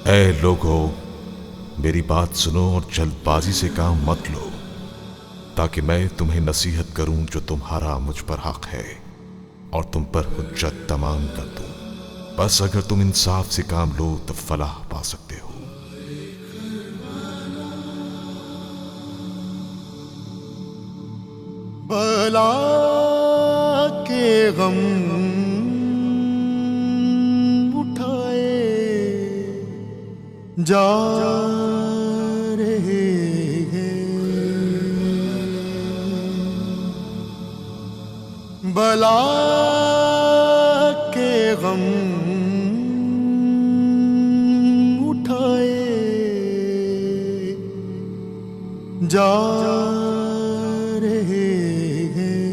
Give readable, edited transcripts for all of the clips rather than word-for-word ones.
اے لوگو، میری بات سنو اور جلدبازی سے کام مت لو، تاکہ میں تمہیں نصیحت کروں جو تمہارا مجھ پر حق ہے اور تم پر حجت تمام کر دوں۔ بس اگر تم انصاف سے کام لو تو فلاح پا سکتے ہو۔ بلا کے غم اٹھائے جا رہے ہیں، بلا کے غم اٹھائے جا رہے ہیں،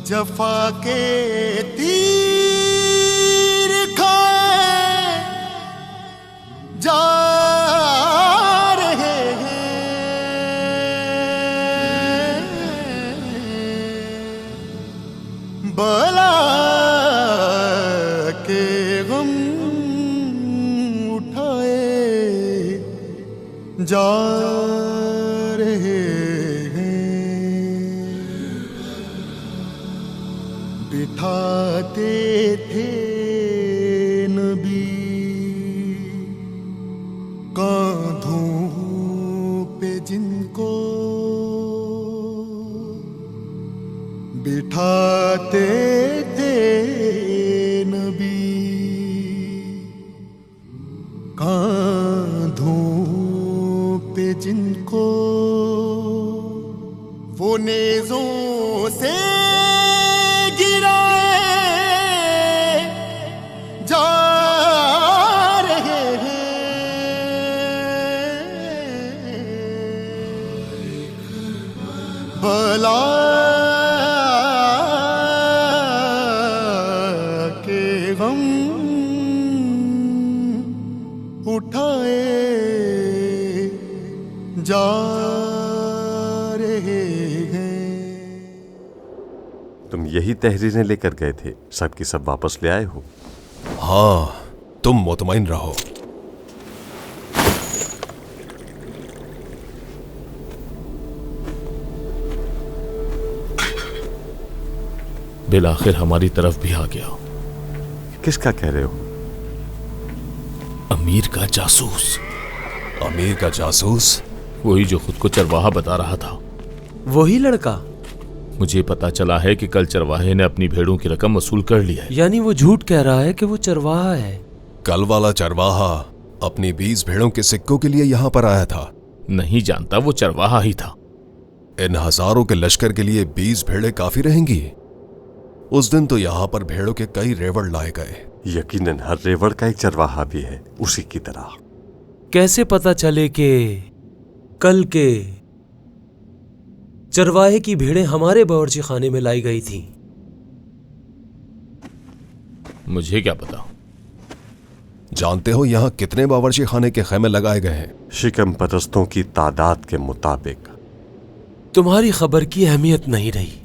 جفا کے تیر کھائے جا رہے ہیں، بلا کے غم اٹھائے جا رہے ہیں، بٹھاتے تھے نبی کاندھوں پہ جن کو، بٹھاتے تھے نبی کاندھوں پہ جن کو، وہ نیزوں سے گرائے جا رہے ہیں، بلا کے غم اٹھائے جا رہے ہیں۔ تم یہی تحریریں لے کر گئے تھے، سب کی سب واپس لے آئے ہو؟ ہاں، تم مطمئن رہو۔ بالآخر ہماری طرف بھی آ گیا۔ کس کا کہہ رہے ہو؟ امیر کا جاسوس۔ امیر کا جاسوس؟ وہی جو خود کو چرواہا بتا رہا تھا۔ وہی لڑکا؟ مجھے پتا چلا ہے کہ کل چرواہے نے اپنی بھیڑوں کی رقم وصول کر لی ہے۔ یعنی وہ جھوٹ کہہ رہا ہے کہ وہ چرواہا ہے؟ کل والا چرواہا اپنی 20 بھیڑوں کے سکوں کے لیے یہاں پر آیا تھا۔ نہیں جانتا، وہ چرواہا ہی تھا۔ ان ہزاروں کے لشکر کے لیے 20 بھیڑیں کافی رہیں گی؟ اس دن تو یہاں پر بھیڑوں کے کئی ریوڑ لائے گئے۔ یقیناً ہر ریوڑ کا ایک چرواہا بھی ہے اسی کی طرح۔ کیسے پتا چلے کہ کل کے چرواہے کی بھیڑیں ہمارے باورچی خانے میں لائی گئی تھیں؟ مجھے کیا پتا؟ جانتے ہو یہاں کتنے باورچی خانے کے خیمے لگائے گئے ہیں؟ شکم پرستوں کی تعداد کے مطابق۔ تمہاری خبر کی اہمیت نہیں رہی۔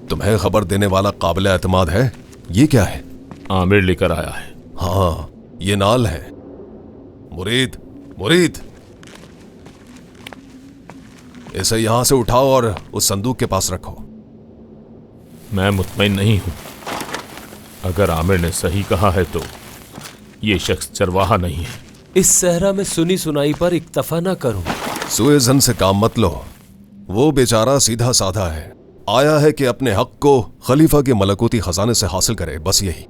تمہیں خبر دینے والا قابل اعتماد ہے؟ یہ کیا ہے؟ عامر لے کر آیا ہے۔ ہاں، یہ نال ہے۔ مرید، مرید، اسے یہاں سے اٹھاؤ اور اس صندوق کے پاس رکھو۔ میں مطمئن نہیں ہوں۔ اگر عامر نے صحیح کہا ہے تو یہ شخص چرواہا نہیں ہے۔ اس صحرا میں سنی سنائی پر اکتفا نہ کرو۔ سوئے زن سے کام مت لو۔ وہ بیچارہ سیدھا سادہ ہے، آیا ہے کہ اپنے حق کو خلیفہ کے ملکوتی خزانے سے حاصل کرے، بس یہی۔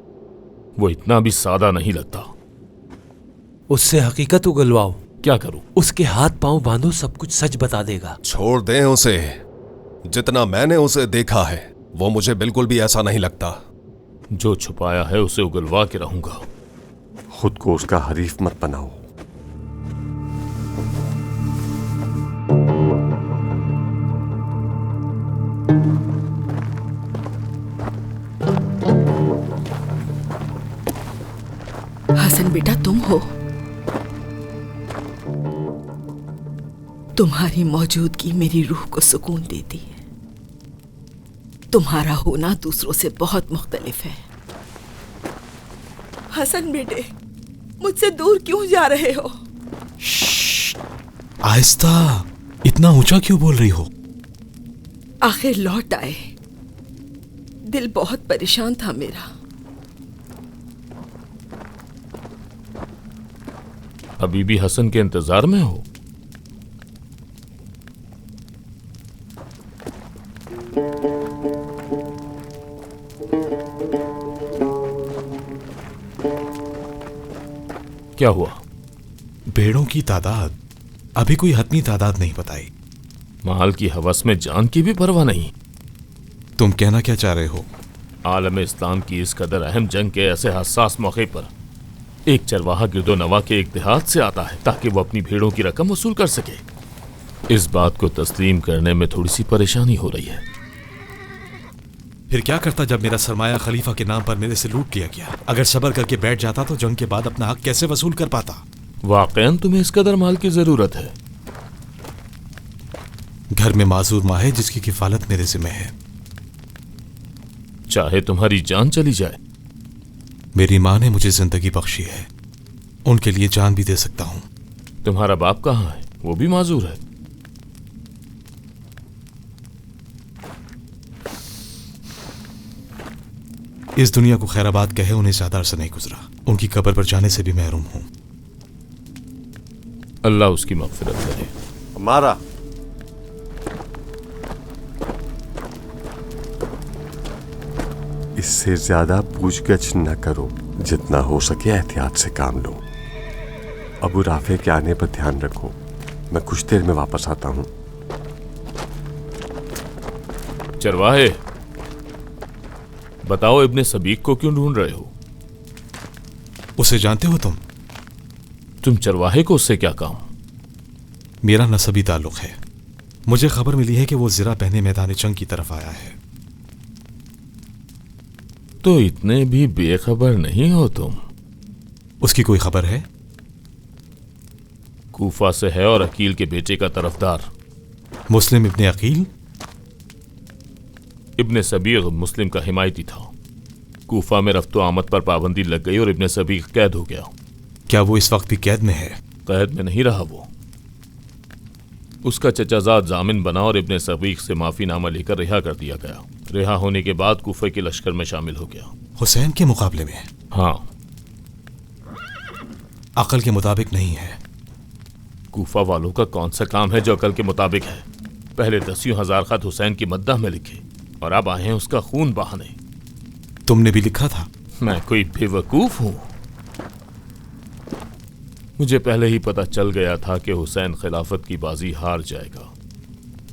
وہ اتنا بھی سادہ نہیں لگتا۔ اس سے حقیقت اگلواؤ۔ کیا کروں؟ اس کے ہاتھ پاؤں باندھو، سب کچھ سچ بتا دے گا۔ چھوڑ دیں اسے۔ جتنا میں نے اسے دیکھا ہے وہ مجھے بالکل بھی ایسا نہیں لگتا۔ جو چھپایا ہے اسے اگلوا کے رہوں گا۔ خود کو اس کا حریف مت بناؤ۔ حسن بیٹا، تم ہو؟ تمہاری موجودگی میری روح کو سکون دیتی ہے۔ تمہارا ہونا دوسروں سے بہت مختلف ہے۔ हसन बेटे, मुझसे दूर क्यों जा रहे हो? आहिस्ता, इतना ऊंचा क्यों बोल रही हो? आखिर लौट आए। दिल बहुत परेशान था मेरा। अभी भी हसन के इंतजार में हो? क्या हुआ? भेड़ों की तादाद अभी कोई हतमी तादाद नहीं बताई। माल की हवस में जान की भी परवाह नहीं। तुम कहना क्या चाह रहे हो? आलम इस्लाम की इस कदर अहम जंग के ऐसे हसास मौके पर एक चरवाहा गिरदो नवा के एक देहात से आता है ताकि वो अपनी भेड़ों की रकम वसूल कर सके। इस बात को तस्लीम करने में थोड़ी सी परेशानी हो रही है। फिर क्या करता जब मेरा सरमाया खलीफा के नाम पर मेरे से लूट लिया गया? अगर सब्र करके बैठ जाता तो जंग के बाद अपना हक कैसे वसूल कर पाता? वाकईन तुम्हें इस कदर माल की जरूरत है? घर में माजूर माँ है जिसकी किफालत मेरे जिम्मे है। चाहे तुम्हारी जान चली जाए। मेरी माँ ने मुझे जिंदगी बख्शी है, उनके लिए जान भी दे सकता हूँ। तुम्हारा बाप कहाँ है? वो भी माजूर है। इस दुनिया को खैराबाद कहे उन्हें ज्यादा अरसा नहीं गुजरा। उनकी कब्र पर जाने से भी महरूम हूँ। अल्लाह उसकी मगफिरत करे। हमारा इससे ज्यादा पूछगछ न करो, जितना हो सके एहतियात से काम लो। अबू राफे के आने पर ध्यान रखो। मैं कुछ देर में वापस आता हूं। चरवाहे, बताओ इब्ने सबीक को क्यों ढूंढ रहे हो? उसे जानते हो तुम? तुम चरवाहे को उससे क्या काम? मेरा नसबी ताल्लुक है। मुझे खबर मिली है कि वो ज़रा पहने मैदान जंग की तरफ आया है। तो इतने भी बेखबर नहीं हो तुम। उसकी कोई खबर है? कूफा से है और अकील के बेटे का तरफदार। मुस्लिम इब्ने अकील? इब्ने सबीग मुस्लिम का हिमायती था। कूफा में रफ्तो आमद पर पाबंदी लग गई और इब्ने सबीग कैद हो गया। क्या वो इस वक्त भी कैद में है? कैद में नहीं रहा वो। उसका चचाजाद जामिन बना और इब्ने सबीग से माफीनामा लेकर रिहा कर दिया गया। रिहा होने के बाद कूफे के लश्कर में शामिल हो गया। हुसैन के मुकाबले में? हाँ। अकल के मुताबिक नहीं है। कूफा वालों का कौन सा काम है जो अकल के मुताबिक है? पहले 10,000 खत हुसैन की मद्दाह में लिखे और अब आए हैं उसका खून बहाने। तुमने भी लिखा था? मैं कोई बेवकूफ हूं? मुझे पहले ही पता चल गया था कि हुसैन खिलाफत की बाजी हार जाएगा।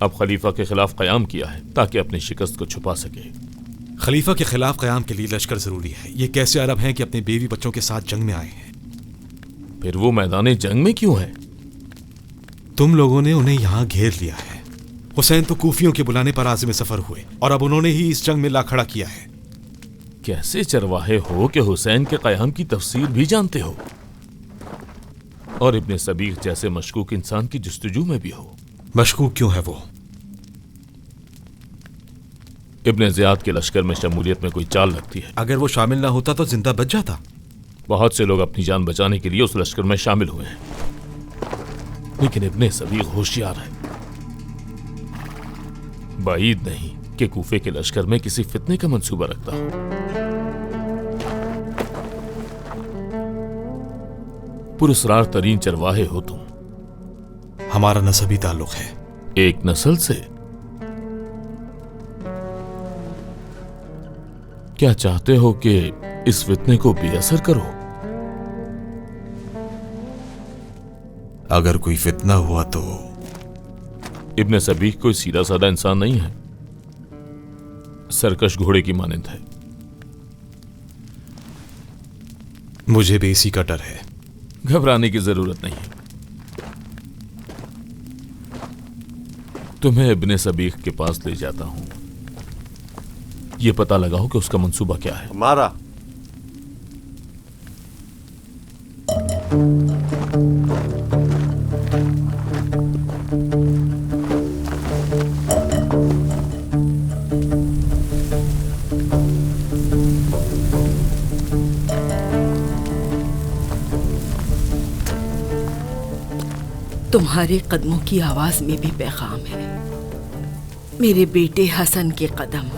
अब खलीफा के खिलाफ कयाम किया है ताकि अपनी शिकस्त को छुपा सके। खलीफा के खिलाफ कयाम के लिए लश्कर जरूरी है। ये कैसे अरब हैं कि अपने बीवी बच्चों के साथ जंग में आए हैं? फिर वो मैदान जंग में क्यों है? तुम लोगों ने उन्हें यहां घेर लिया है। हुसैन तो कूफियों के बुलाने पर आज़िम सफर हुए और अब उन्होंने ही इस जंग में ला खड़ा किया है। कैसे चरवाहे हो कि हुसैन के कयाम की तफसीर भी जानते हो और इब्ने सबीग जैसे मशकूक इंसान की जुस्तजू में भी हो? मशकूक क्यों है वो? इब्ने ज़ियाद के लश्कर में शमूलियत में कोई चाल लगती है। अगर वो शामिल ना होता तो जिंदा बच जाता। बहुत से लोग अपनी जान बचाने के लिए उस लश्कर में शामिल हुए हैं, लेकिन इब्ने सबीग होशियार है। बाईद नहीं कि कूफे के लश्कर में किसी फितने का मंसूबा रखता हो। पुरस्रार तरीन चरवाहे हो तुम। हमारा नसबी ताल्लुक है। एक नस्ल से? क्या चाहते हो कि इस फितने को बेअसर करो? अगर कोई फितना हुआ तो? इब्ने सबीग कोई सीधा साधा इंसान नहीं है, सरकश घोड़े की मानंद है। मुझे भी इसी का डर है। घबराने की जरूरत नहीं है। तुम्हें इब्ने सबीग के पास ले जाता हूं। यह पता लगाओ कि उसका मंसूबा क्या है। हमारा तुम्हारे कदमों की आवाज में भी पैगाम है, मेरे बेटे हसन के कदम।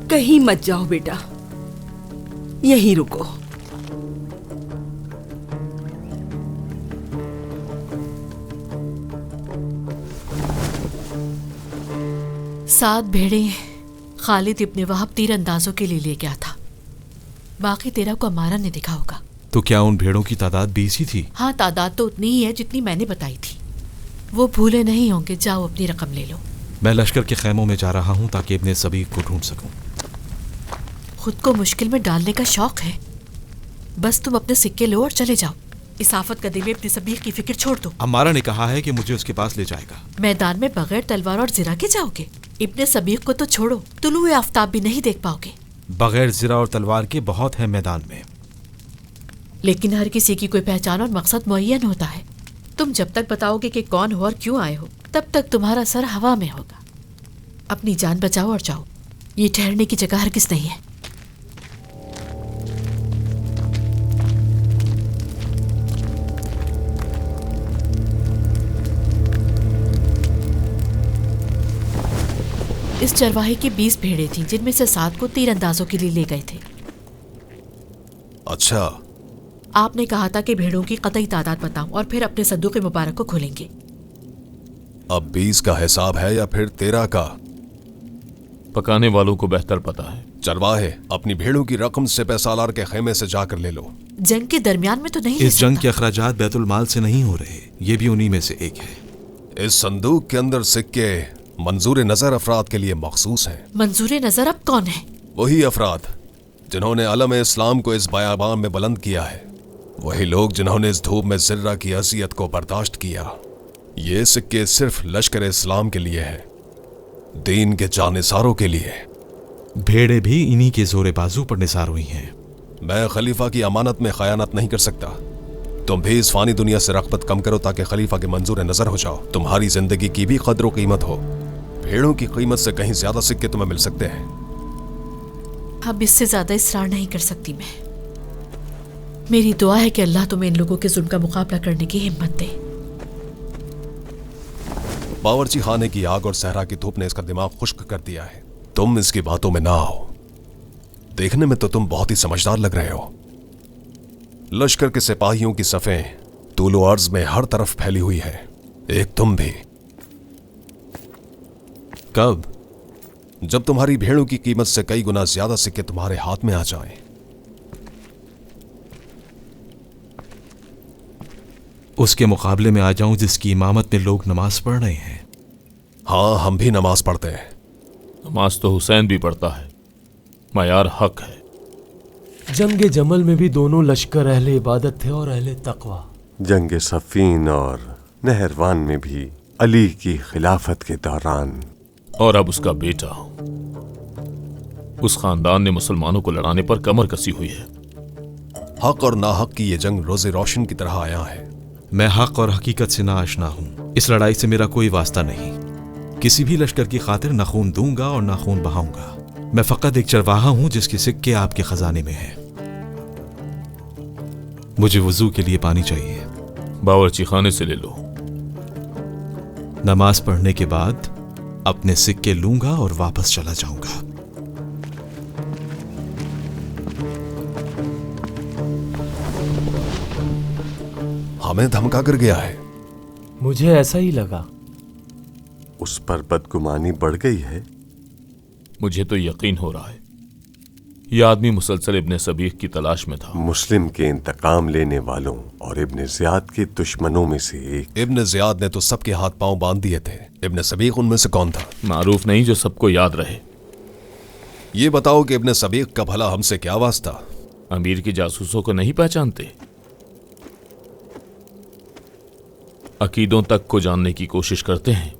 कहीं मत जाओ बेटा, यहीं रुको। सात भेड़ें खालिद इब्ने वहाब तीरंदाजों के लिए ले गया था, बाकी 13 को अमारा ने देखा होगा। तो क्या उन भेड़ों की तादाद 20 ही थी? हाँ, तादाद तो उतनी ही है जितनी मैंने बताई थी। वो भूले नहीं होंगे। जाओ अपनी रकम ले लो। मैं लश्कर के खैमों में जा रहा हूँ ताकि इब्ने सबीक को ढूंढ सकूं। खुद को मुश्किल में डालने का शौक है? बस तुम अपने सिक्के लो और चले जाओ। इस आफत कदे में अपनी सबीक की फिक्र छोड़ दो। अमारा ने कहा है कि मुझे उसके पास ले जाएगा। मैदान में बगैर तलवार और जिरा के जाओगे? इब्ने सबीक को तो छोड़ो, तुलुए आफ्ताब भी नहीं देख पाओगे। बगैर जिरा और तलवार के बहुत है मैदान में। लेकिन हर किसी की कोई पहचान और मकसद मुअय्यन होता है। तुम जब तक बताओगे कि कौन हो और क्यों आए हो, तब तक तुम्हारा सर हवा में होगा। अपनी जान बचाओ और जाओ। ये ठहरने की जगह हरगिज़ नहीं है। इस चरवाहे की 20 भेड़ें थीं, जिनमें से 7 को तीरंदाजों के लिए ले गए थे। अच्छा, आपने कहा था कि भेड़ों की कतई तादाद बताऊं और फिर अपने संदूक मुबारक को खोलेंगे। अब 20 का हिसाब है या फिर 13 का? पकाने वालों को बेहतर पता है। चरवाहे, अपनी भेड़ों की रकम से पैसालार के खेमे से जाकर ले लो। जंग के दरमियान में तो नहीं। इस जंग के अखराजात बैतुल माल से नहीं हो रहे, ये भी उन्हीं में से एक है। इस संदूक के अंदर सिक्के मंजूर नजर अफराद के लिए मखसूस हैं। मंजूर नजर अब कौन है? वही अफराद जिन्होंने अलम इस्लाम को इस बयाबान में बुलंद किया है, वही लोग जिन्होंने इस धूप में जिर्रा की अजियत को बर्दाश्त किया। ये सिक्के सिर्फ लश्कर इस्लाम के लिए है, दीन के जानिसारों के लिए। भेड़ें भी इन्हीं के जोरे बाजू पर निसार हुई हैं। मैं खलीफा की अमानत में खयानत नहीं कर सकता। तुम भी इस फानी दुनिया से रग़बत कम करो ताकि खलीफा के मंजूर नजर हो जाओ। तुम्हारी जिंदगी की भी कद्र कीमत हो। भेड़ों की कीमत से कहीं ज्यादा सिक्के तुम्हें मिल सकते हैं। अब इससे ज्यादा इसरार नहीं कर सकती मैं। मेरी दुआ है कि अल्लाह तुम्हें इन लोगों के जुल्म का मुकाबला करने की हिम्मत दे। बावर्ची खाने की आग और सहरा की धूप ने इसका दिमाग खुश्क कर दिया है। तुम इसकी बातों में ना आओ। देखने में तो तुम बहुत ही समझदार लग रहे हो। लश्कर के सिपाहियों की सफ़ें तूलो अर्ज में हर तरफ फैली हुई है, एक तुम भी। कब? जब तुम्हारी भेड़ों की कीमत से कई गुना ज्यादा सिक्के तुम्हारे हाथ में आ जाएं। उसके मुकाबले में आ जाऊं जिसकी इमामत में लोग नमाज पढ़ रहे हैं। हाँ, हम भी नमाज पढ़ते हैं। नमाज तो हुसैन भी पढ़ता है, मयार हक है। जंग जमल में भी दोनों लश्कर अहले इबादत थे और अहले तकवा। जंग सफ़ीन और नहरवान में भी अली की खिलाफत के दौरान। और अब उसका बेटा, उस खानदान ने मुसलमानों को लड़ाने पर कमर कसी हुई है। हक और नाहक की ये जंग रोज़े रोशन की तरह आया है। मैं हक और हकीकत से नाआशना हूं। इस लड़ाई से मेरा कोई वास्ता नहीं। किसी भी लश्कर की खातिर न खून दूंगा और न खून बहाऊंगा। मैं फकत एक चरवाहा हूं जिसके सिक्के आपके खजाने में हैं। मुझे वजू के लिए पानी चाहिए। बावर्ची खाने से ले लो। नमाज पढ़ने के बाद अपने सिक्के लूंगा और वापस चला जाऊंगा। हमें धमका कर गया है। मुझे ऐसा ही लगा। उस पर बदगुमानी बढ़ गई है। मुझे तो यकीन हो रहा है यह आदमी मुसलसल इब्ने सबीक की तलाश में था। मुस्लिम के इंतकाम लेने वालों और इब्ने ज़ियाद के दुश्मनों में से एक। इब्ने ज़ियाद ने तो सबके हाथ पांव बांध दिए थे। इब्ने सबीक उनमें से कौन था? मारूफ नहीं जो सबको याद रहे। ये बताओ कि इब्ने सबीक का भला हमसे क्या वास्ता? अमीर के जासूसों को नहीं पहचानते? अकीदों तक को जानने की कोशिश करते हैं।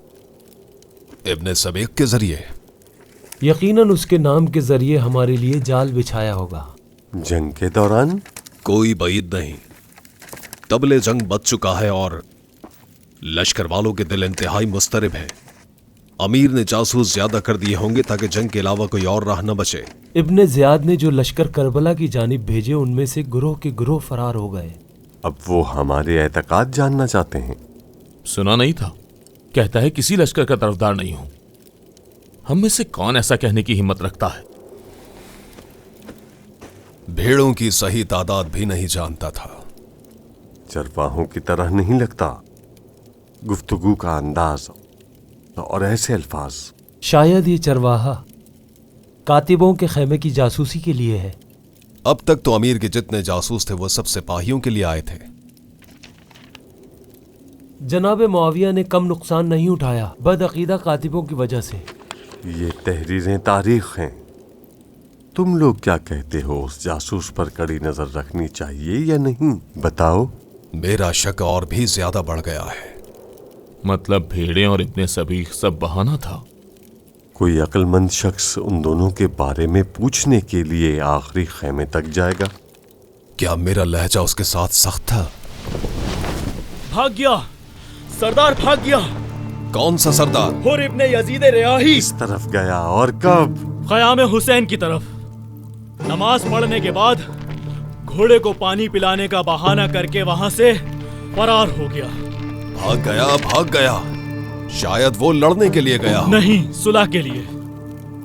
इब्ने सबीक के जरिए? यकीनन उसके नाम के जरिए हमारे लिए जाल बिछाया होगा। जंग के दौरान? कोई बईद नहीं। तबले जंग बच चुका है और लश्कर वालों के दिल इंतहाई मुस्तरिब है। अमीर ने जासूस ज्यादा कर दिए होंगे ताकि जंग के अलावा कोई और राह न बचे। इब्ने ज़ियाद ने जो लश्कर करबला की जानिब भेजे, उनमें से गुरोह के गुरोह फरार हो गए। अब वो हमारे एतकाद जानना चाहते हैं। सुना नहीं था? कहता है किसी लश्कर का तरफदार नहीं हूं। हम में से कौन ऐसा कहने की हिम्मत रखता है? भेड़ों की सही तादाद भी नहीं जानता था। चरवाहों की तरह नहीं लगता, गुफ्तगू का अंदाज और ऐसे अल्फाज। शायद ये चरवाहा कातिबों के खेमे की जासूसी के लिए है। अब तक तो अमीर के जितने जासूस थे वो सब सिपाहियों के लिए आए थे। जनाब मुआविया ने कम नुकसान नहीं उठाया बदअकीदा कातिबों की वजह से। ये तहरीरें तारीख हैं। तुम लोग क्या कहते हो, उस जासूस पर कड़ी नजर रखनी चाहिए या नहीं? बताओ। मेरा शक और भी ज्यादा बढ़ गया है। मतलब भेड़ें और इतने सभी सब बहाना था? कोई अक्लमंद शख्स उन दोनों के बारे में पूछने के लिए आखिरी खेमे तक जाएगा। क्या मेरा लहजा उसके साथ सख्त था? भाग गया सरदार, भाग गया। कौन सा सरदार? हुर इब्ने यजीद रियाही। किस तरफ गया और कब? ख़याम हुसैन की तरफ। नमाज पढ़ने के बाद घोड़े को पानी पिलाने का बहाना करके वहां से फरार हो गया। भाग गया, भाग गया। शायद वो लड़ने के लिए गया। नहीं, सुलह के लिए।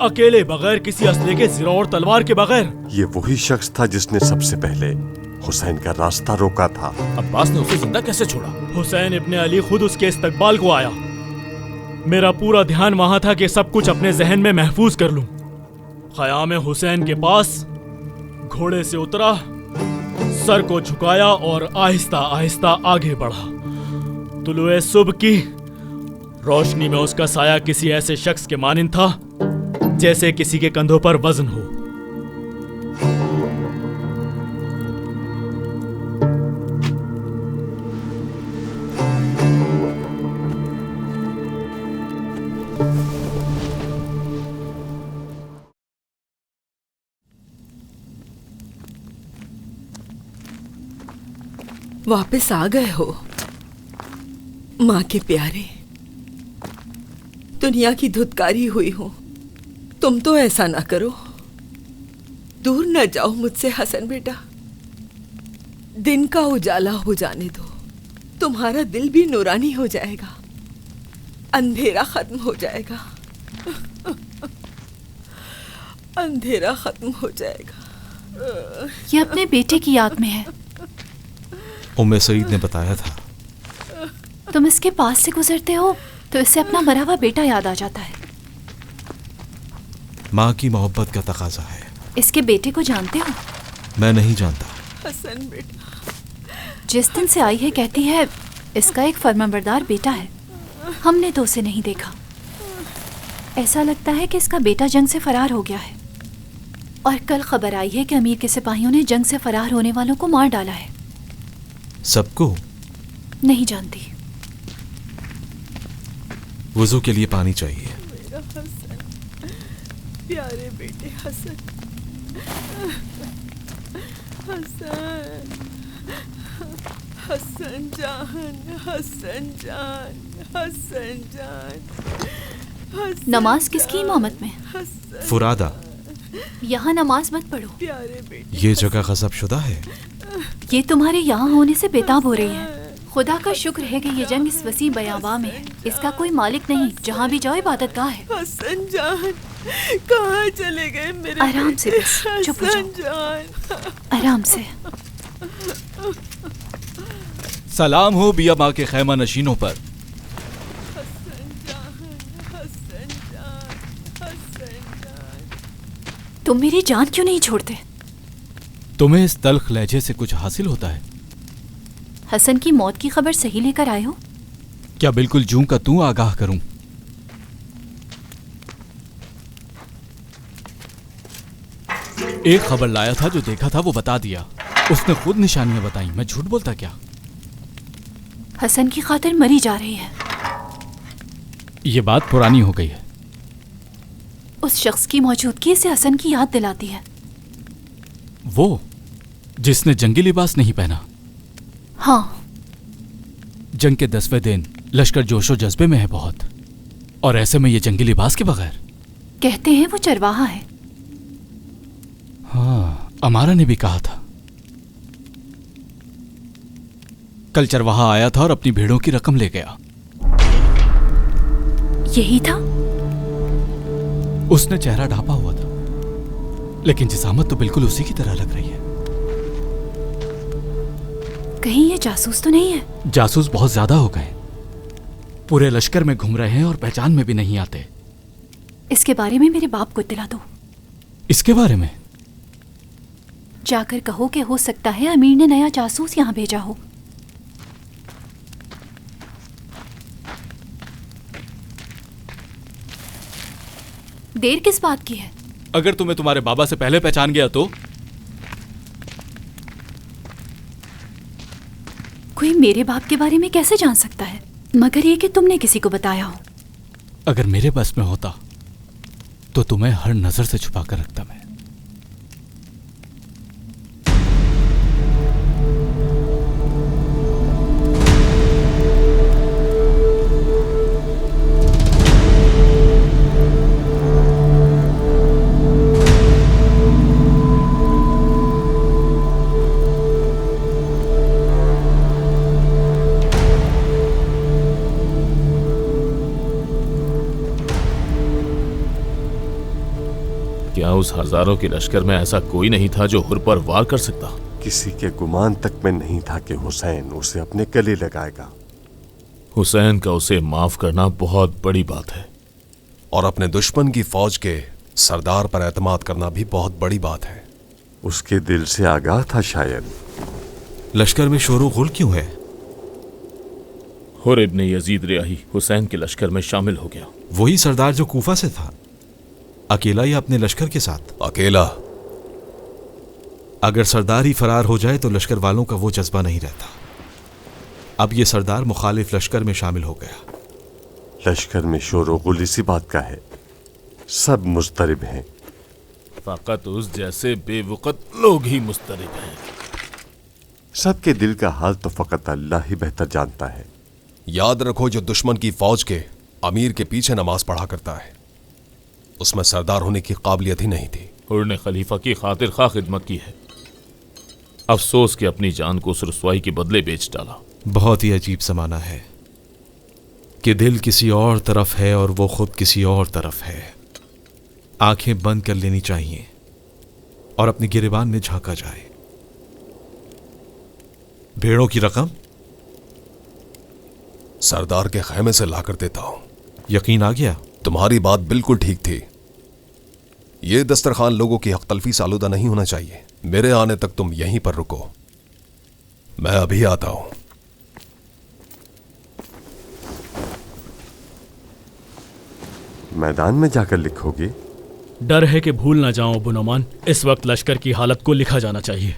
अकेले, बगैर किसी असले के, सिरों और तलवार के बगैर। ये वही शख्स था जिसने सबसे पहले हुसैन का रास्ता रोका था। अब्बास ने उसे जिंदा कैसे छोड़ा? हुसैन इब्ने अली खुद उसके इस्तकबाल को आया। मेरा पूरा ध्यान वहां था कि सब कुछ अपने जहन में महफूज कर लूं। ख़याम हुसैन के पास घोड़े से उतरा, सर को झुकाया और आहिस्ता आहिस्ता आगे बढ़ा। तुलुए सुबह की रोशनी में उसका साया किसी ऐसे शख्स के मानिंद था जैसे किसी के कंधों पर वजन हो। वापस आ गए हो माँ के प्यारे। दुनिया की धुतकारी हुई हो। तुम तो ऐसा ना करो, दूर न जाओ मुझसे हसन बेटा। दिन का उजाला हो जाने दो, तुम्हारा दिल भी नूरानी हो जाएगा, अंधेरा खत्म हो जाएगा। अंधेरा खत्म हो जाएगा। ये अपने बेटे की याद में है। उम्मे सईद ने बताया था। तुम इसके पास से गुजरते हो तो इससे अपना मरा हुआ बेटा याद आ जाता है। माँ की मोहब्बत का तकाजा है। इसके बेटे को जानते हो? मैं नहीं जानता। हसन बेटा, जिस दिन से आई है कहती है इसका एक फर्माबरदार बेटा है। हमने तो उसे नहीं देखा। ऐसा लगता है कि इसका बेटा जंग से फरार हो गया है। और कल खबर आई है कि अमीर के सिपाहियों ने जंग से फरार होने वालों को मार डाला है। सबको? नहीं जानती। वुजू के लिए पानी चाहिए। मेरा हसन, प्यारे बेटे हसन। हसन, हसन जान, हसन जान, हसन जान। नमाज किसकी इमामत में? फुरादा। यहाँ नमाज मत पढ़ो। प्यारे बेटे, ये जगह गजब शुदा है। ये तुम्हारे यहाँ होने से बेताब हो रही है। खुदा का शुक्र है कि ये जंग इस वसी बयाबा में है। इसका कोई मालिक नहीं, जहाँ भी जाओ इबादतगाह है। हसन जान, कहाँ चले गए मेरे आराम से बस, चुप हो जाओ। हसन जान, आराम से। सलाम हो बिया माँ के खैमा नशीनों पर। हसन जान, हसन जान, हसन जान। तुम मेरी जान क्यों नहीं छोड़ते? तुम्हें इस तल्ख लहजे से कुछ हासिल होता है? हसन की मौत की खबर सही लेकर आए हो? क्या बिल्कुल जूं का तू आगाह करूं? एक खबर लाया था, जो देखा था वो बता दिया। उसने खुद निशानियां बताई, मैं झूठ बोलता क्या? हसन की खातिर मरी जा रही है। ये बात पुरानी हो गई है। उस शख्स की मौजूदगी से हसन की याद दिलाती है। वो जिसने जंगी लिबास नहीं पहना? हाँ। जंग के 10वें दिन लश्कर जोशो जज्बे में है बहुत, और ऐसे में ये जंगी लिबास के बगैर। कहते हैं वो चरवाहा है। हाँ, अमारा ने भी कहा था। कल चरवाहा आया था और अपनी भेड़ों की रकम ले गया। यही था? उसने चेहरा ढांपा हुआ था, लेकिन जिसामत तो बिल्कुल उसी की तरह लग रही है। कहीं ये जासूस तो नहीं है? जासूस बहुत ज्यादा हो गए, पूरे लश्कर में घूम रहे हैं और पहचान में भी नहीं आते। इसके बारे में मेरे बाप को इत्तला दो। इसके बारे में? जाकर कहो कि हो सकता है अमीर ने नया जासूस यहाँ भेजा हो। देर किस बात की है? अगर तुम्हें तुम्हारे बाबा से पहले पहचान गया तो? कोई मेरे बाप के बारे में कैसे जान सकता है, मगर ये कि तुमने किसी को बताया हो। अगर मेरे बस में होता तो तुम्हें हर नजर से छुपा कर रखता मैं। क्या उस हजारों के लश्कर में ऐसा कोई नहीं था जो हुर पर वार कर सकता? किसी के गुमान तक में नहीं था कि हुसैन उसे अपने गले लगाएगा। हुसैन का उसे माफ करना बहुत बड़ी बात है, और अपने दुश्मन की फौज के सरदार पर एतमाद करना भी बहुत बड़ी बात है। उसके दिल से आगाह था शायद। लश्कर में शोर गुल क्यों है? हुर इब्न यजीद रियाही हुसैन के लश्कर में शामिल हो गया। वही सरदार जो कूफा से था, अकेला या अपने लश्कर के साथ? अकेला। अगर सरदार ही फरार हो जाए तो लश्कर वालों का वो जज्बा नहीं रहता। अब ये सरदार मुखालिफ लश्कर में शामिल हो गया। लश्कर में शोर गुल इसी बात का है, सब मुस्तरिब हैं। फकत उस जैसे बेवकत लोग ही मुस्तरिब हैं। सबके दिल का हाल तो फकत अल्लाह ही बेहतर जानता है। याद रखो, जो दुश्मन की फौज के अमीर के पीछे नमाज पढ़ा करता है, उसमें सरदार होने की काबिलियत ही नहीं थी। हुर ने खलीफा की खातिर खा खिदमत की है। अफसोस कि अपनी जान को उस रुसवाई के बदले बेच डाला। बहुत ही अजीब जमाना है कि दिल किसी और तरफ है और वो खुद किसी और तरफ है। आंखें बंद कर लेनी चाहिए और अपनी गिरेबान में झांका जाए। भेड़ों की रकम सरदार के खैमे से लाकर देता हूं। यकीन आ गया? तुम्हारी बात बिल्कुल ठीक थी। ये दस्तरखान लोगों की हक तलफी से आलूदा नहीं होना चाहिए। मेरे आने तक तुम यहीं पर रुको, मैं अभी आता हूं। मैदान में जाकर लिखोगे? डर है कि भूल ना जाऊं अबू नुमान, इस वक्त लश्कर की हालत को लिखा जाना चाहिए।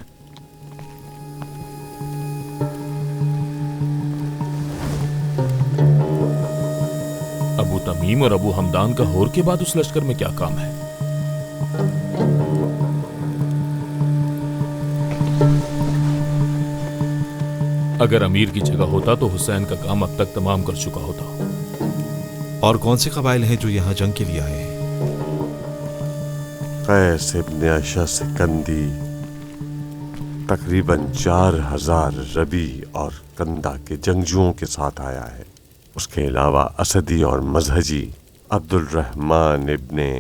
अबू तमीम और अबू हमदान का होर के बाद उस लश्कर में क्या काम है? अगर अमीर की जगह होता तो हुसैन का काम अब तक तमाम कर चुका होता। और कौन से कबाइल हैं जो यहां जंग के लिए आए हैं? कैस इब्न अशस कंदी तकरीबन 4000 रबी और कंदा के जंगजुओं के साथ आया है। उसके अलावा असदी और मजहजी अब्दुल रहमान इब्ने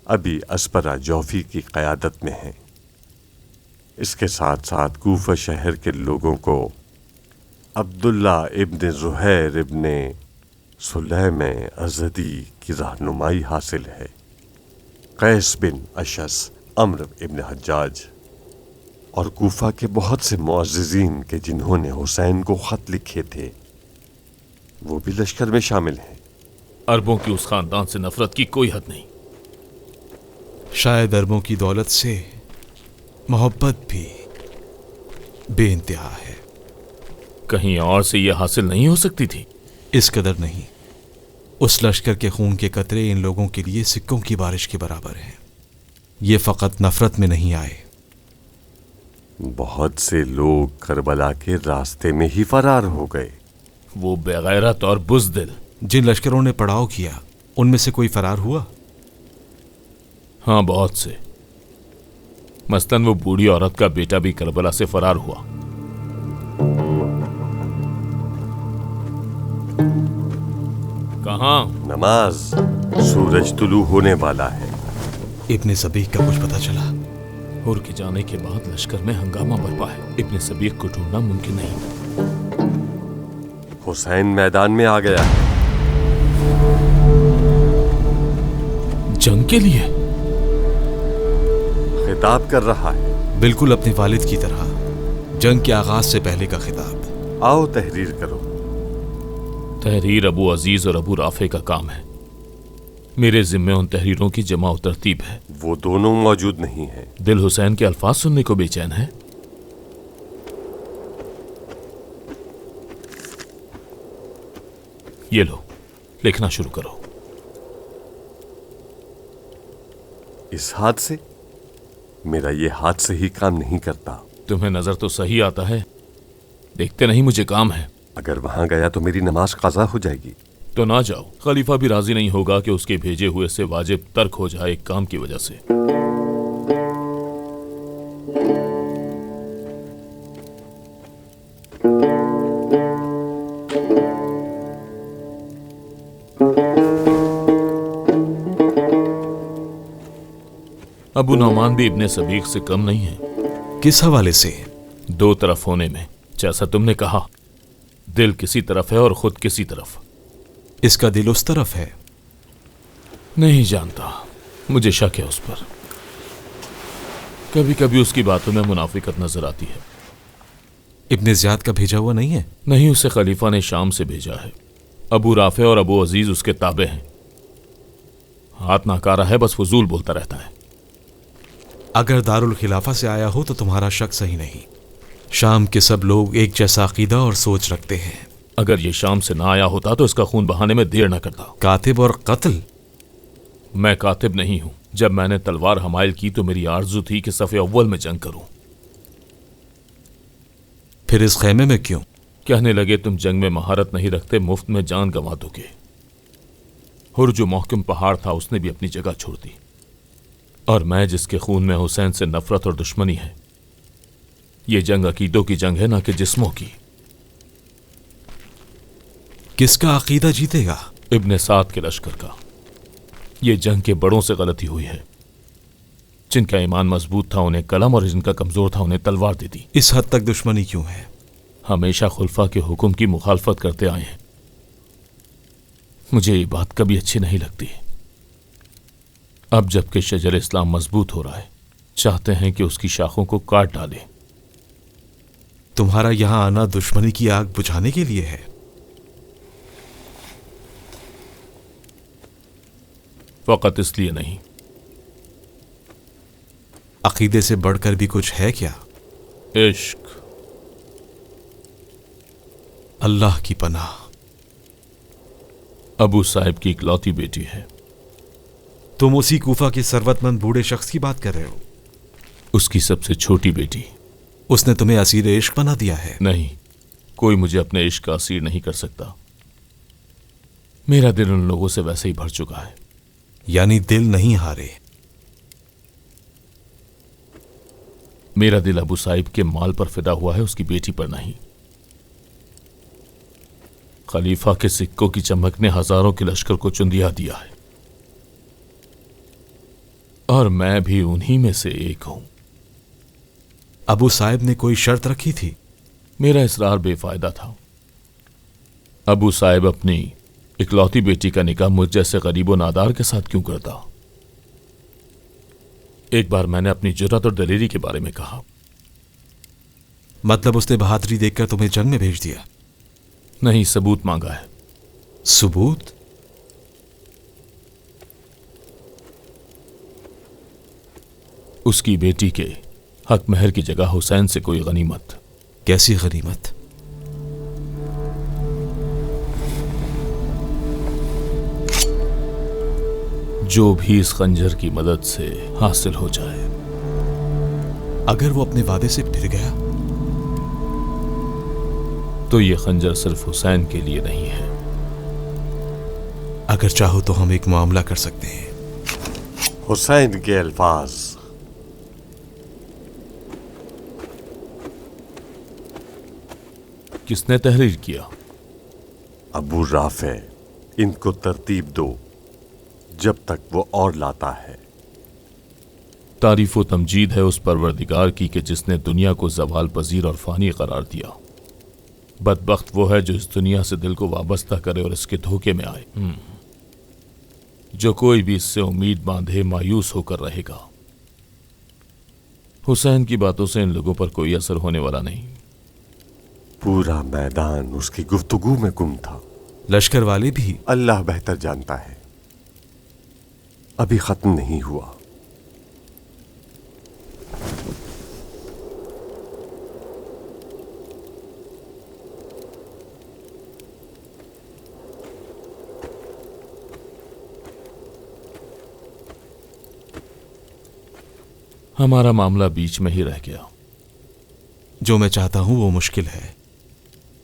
अबी अस्परा जौफी की क़यादत में हैं। इसके साथ साथ कूफा शहर के लोगों को अब्दुल्ला इब्न ज़ुहैर इब्ने सुलैम अज़दी की रहनुमाई हासिल है। कैस बिन अशस, अम्र इब्न हज्जाज और कूफा के बहुत से मुअज़्ज़िज़ीन के जिन्होंने हुसैन को ख़त लिखे थे, वो भी लश्कर में शामिल हैं। अरबों की उस खानदान से नफरत की कोई हद नहीं। शायद अरबों की दौलत से मोहब्बत भी बेइंतहा है। कहीं और से यह हासिल नहीं हो सकती थी? इस कदर नहीं। उस लश्कर के खून के कतरे इन लोगों के लिए सिक्कों की बारिश के बराबर हैं। ये फकत नफरत में नहीं आए। बहुत से लोग करबला के रास्ते में ही फरार हो गए। वो बेगैरत और बुज़दिल। जिन लश्करों ने पड़ाव किया उनमें से कोई फरार हुआ? हाँ, बहुत से। मसलन वो बूढ़ी औरत का बेटा भी करबला से फरार हुआ। कहाँ? नमाज। सूरज तुलू होने वाला है। इब्ने सबीक का कुछ पता चला? हुर के जाने के बाद लश्कर में हंगामा बरपा है। इब्ने सबीक को ढूंढना मुमकिन नहीं। हुसैन मैदान में आ गया है। जंग के लिए खिताब कर रहा है। बिल्कुल अपने वालिद की तरह, जंग के आगाज से पहले का खिताब। आओ तहरीर करो। तहरीर अबू अजीज और अबू राफे का काम है। मेरे जिम्मे उन तहरीरों की जमा और तरतीब है। वो दोनों मौजूद नहीं हैं। दिल हुसैन के अल्फाज सुनने को बेचैन है। ये लो, लिखना शुरू करो। इस हाथ से? मेरा ये हाथ से ही काम नहीं करता। तुम्हें नजर तो सही आता है, देखते नहीं मुझे काम है। अगर वहां गया तो मेरी नमाज काज़ा हो जाएगी। तो ना जाओ। खलीफा भी राजी नहीं होगा कि उसके भेजे हुए से वाजिब तर्क हो जाए एक काम की वजह से। अबू नौमान भी इब्ने सबीक से कम नहीं है। किस हवाले से? दो तरफ होने में। जैसा तुमने कहा, दिल किसी तरफ है और खुद किसी तरफ। इसका दिल उस तरफ है? नहीं जानता, मुझे शक है उस पर। कभी कभी उसकी बातों में मुनाफिकत नजर आती है। इब्ने ज़ियाद का भेजा हुआ नहीं है? नहीं, उसे खलीफा ने शाम से भेजा है। अबू राफे और अबू अजीज उसके ताबे हैं। हाथ नाकारा है, बस फजूल बोलता रहता है। अगर दारुल खिलाफा से आया हो तो तुम्हारा शक सही नहीं। शाम के सब लोग एक जैसा अकीदा और सोच रखते हैं। अगर ये शाम से ना आया होता तो इसका खून बहाने में देर न करता। कातिब और कत्ल? मैं कातिब नहीं हूं। जब मैंने तलवार हमाइल की तो मेरी आरजू थी कि सफ़े अव्वल में जंग करूं। फिर इस खेमे में क्यों? कहने लगे तुम जंग में महारत नहीं रखते, मुफ्त में जान गंवा दोगे। हुर जो महकम पहाड़ था उसने भी अपनी जगह छोड़ दी। और मैं जिसके खून में हुसैन से नफरत और दुश्मनी है। ये जंग अकीदों की जंग है, ना कि जिस्मों की। किसका अकीदा जीतेगा? इब्ने साद के लश्कर का। ये जंग के बड़ों से गलती हुई है। जिनका ईमान मजबूत था उन्हें कलम और जिनका कमजोर था उन्हें तलवार दे दी। इस हद तक दुश्मनी क्यों है? हमेशा खुलफा के हुक्म की मुखालफत करते आए हैं। मुझे ये बात कभी अच्छी नहीं लगती। अब जबकि शजर इस्लाम मजबूत हो रहा है, चाहते हैं कि उसकी शाखों को काट डाले। तुम्हारा यहां आना दुश्मनी की आग बुझाने के लिए है? फकत इसलिए नहीं। अकीदे से बढ़कर भी कुछ है क्या? इश्क। अल्लाह की पनाह। अबू साहिब की इकलौती बेटी है। तुम उसी कूफा के सरवतमंद बूढ़े शख्स की बात कर रहे हो? उसकी सबसे छोटी बेटी। उसने तुम्हें असीर इश्क बना दिया है? नहीं, कोई मुझे अपने इश्क का असीर नहीं कर सकता। मेरा दिल उन लोगों से वैसे ही भर चुका है। यानी दिल नहीं हारे? मेरा दिल अबू साहिब के माल पर फिदा हुआ है, उसकी बेटी पर नहीं। खलीफा के सिक्कों की चमक ने हजारों के लश्कर को चुंदिया दिया है, और मैं भी उन्हीं में से एक हूं। अबू साहिब ने कोई शर्त रखी थी? मेरा इसरार बेफायदा था। अबू साहिब अपनी इकलौती बेटी का निकाह मुझ जैसे गरीबो नादार के साथ क्यों करता? एक बार मैंने अपनी जुर्रत और दलेरी के बारे में कहा। मतलब उसने बहादुरी देखकर तुम्हें जंग में भेज दिया? नहीं, सबूत मांगा है। सबूत? उसकी बेटी के हक महर की जगह हुसैन से कोई गनीमत। कैसी गनीमत? जो भी इस खंजर की मदद से हासिल हो जाए। अगर वो अपने वादे से फिर गया तो ये खंजर सिर्फ हुसैन के लिए नहीं है। अगर चाहो तो हम एक मामला कर सकते हैं। हुसैन के अल्फाज। किसने तहरीर किया? अबू राफे। इनको तरतीब दो जब तक वो और लाता है। तारीफ व तमजीद है उस परवरदिगार की कि जिसने दुनिया को ज़वाल पजीर और फ़ानी करार दिया। बदबख्त वो है जो इस दुनिया से दिल को वाबस्ता करे और इसके धोखे में आए। जो कोई भी इससे उम्मीद बांधे मायूस होकर रहेगा। हुसैन की बातों से इन लोगों पर कोई असर होने वाला नहीं। पूरा मैदान उसकी गुफ्तगू में गुम था। लश्कर वाले भी? अल्लाह बेहतर जानता है, अभी खत्म नहीं हुआ। हमारा मामला बीच में ही रह गया। जो मैं चाहता हूं वो मुश्किल है,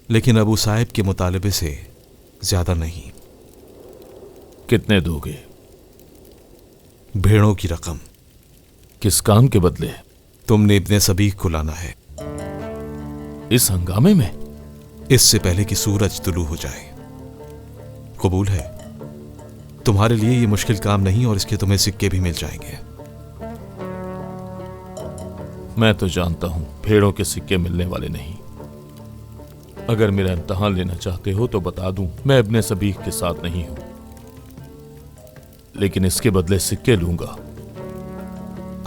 लेकिन अबू साहिब के मुतालबे से ज्यादा नहीं। कितने दोगे? भेड़ों की रकम। किस काम के बदले? तुमने इब्ने सबीक को लाना है। इस हंगामे में? इससे पहले कि सूरज तुलू हो जाए। कबूल है? तुम्हारे लिए ये मुश्किल काम नहीं और इसके तुम्हें सिक्के भी मिल जाएंगे। मैं तो जानता हूं भेड़ों के सिक्के मिलने वाले नहीं। अगर मेरा इम्तहान लेना चाहते हो तो बता दूं, मैं इब्ने सबीक के साथ नहीं हूं, लेकिन इसके बदले सिक्के लूंगा।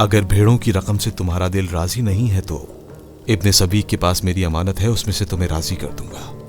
अगर भेड़ों की रकम से तुम्हारा दिल राजी नहीं है तो इब्ने सबीक के पास मेरी अमानत है, उसमें से तुम्हें राजी कर दूंगा।